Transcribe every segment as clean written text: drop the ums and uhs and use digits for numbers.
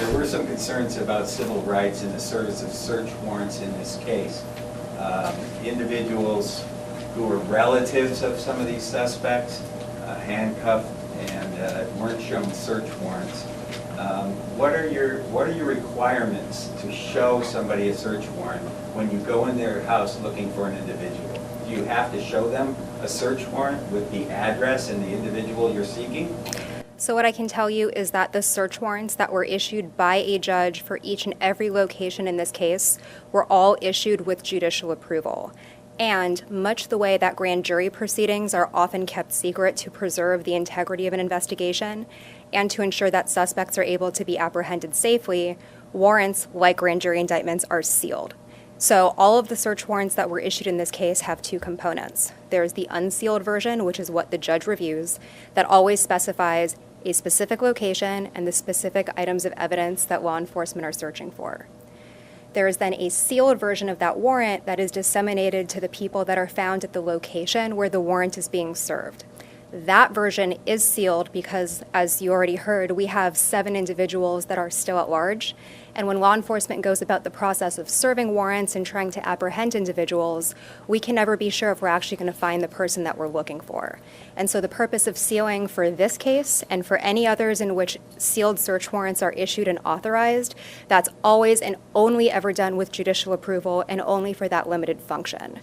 there were some concerns about civil rights in the service of search warrants in this case. Individuals who were relatives of some of these suspects, handcuffed, and weren't shown search warrants. What are your requirements to show somebody a search warrant when you go in their house looking for an individual? Do you have to show them a search warrant with the address and the individual you're seeking? So what I can tell you is that the search warrants that were issued by a judge for each and every location in this case were all issued with judicial approval. And much the way that grand jury proceedings are often kept secret to preserve the integrity of an investigation and to ensure that suspects are able to be apprehended safely, warrants, like grand jury indictments, are sealed. So all of the search warrants that were issued in this case have two components. There's the unsealed version, which is what the judge reviews, that always specifies a specific location and the specific items of evidence that law enforcement are searching for. There is then a sealed version of that warrant that is disseminated to the people that are found at the location where the warrant is being served. That version is sealed because, as you already heard, we have 7 individuals that are still at large. And when law enforcement goes about the process of serving warrants and trying to apprehend individuals, we can never be sure if we're actually going to find the person that we're looking for. And so the purpose of sealing for this case and for any others in which sealed search warrants are issued and authorized, that's always and only ever done with judicial approval and only for that limited function.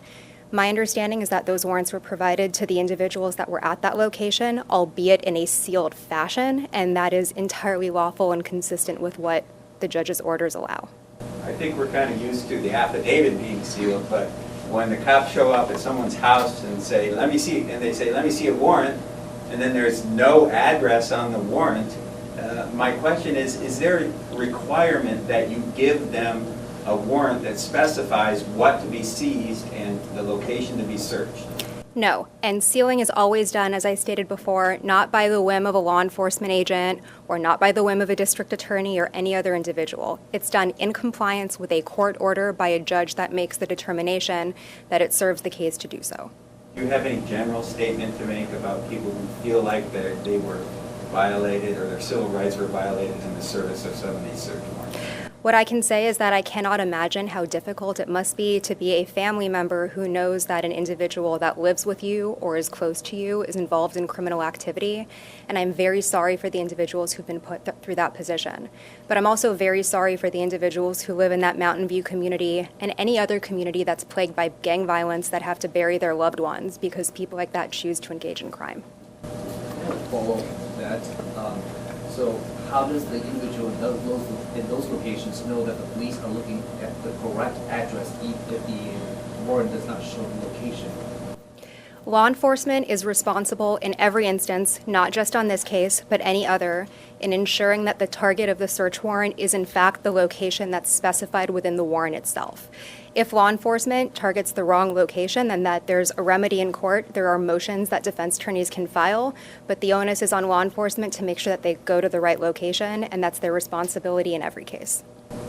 My understanding is that those warrants were provided to the individuals that were at that location, albeit in a sealed fashion, and that is entirely lawful and consistent with what the judge's orders allow. I think we're kind of used to the affidavit being sealed, but when the cops show up at someone's house and say, let me see, and they say, let me see a warrant, and then there's no address on the warrant, my question is there a requirement that you give them a warrant that specifies what to be seized and the location to be searched? No, and sealing is always done, as I stated before, not by the whim of a law enforcement agent or not by the whim of a district attorney or any other individual. It's done in compliance with a court order by a judge that makes the determination that it serves the case to do so. Do you have any general statement to make about people who feel like they were violated or their civil rights were violated in the service of some of these search warrants? What I can say is that I cannot imagine how difficult it must be to be a family member who knows that an individual that lives with you or is close to you is involved in criminal activity, and I'm very sorry for the individuals who've been put through that position. But I'm also very sorry for the individuals who live in that Mountain View community and any other community that's plagued by gang violence that have to bury their loved ones because people like that choose to engage in crime. Follow that. So how does the individual in those locations know that the police are looking at the correct address if the warrant does not show the location? Law enforcement is responsible in every instance, not just on this case, but any other, in ensuring that the target of the search warrant is in fact the location that's specified within the warrant itself. If law enforcement targets the wrong location, then that there's a remedy in court. There are motions that defense attorneys can file, but the onus is on law enforcement to make sure that they go to the right location, and that's their responsibility in every case.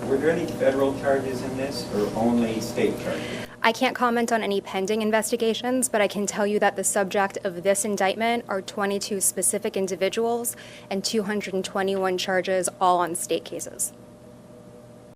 Were there any federal charges in this or only state charges? I can't comment on any pending investigations, but I can tell you that the subject of this indictment are 22 specific individuals and 221 charges, all on state cases.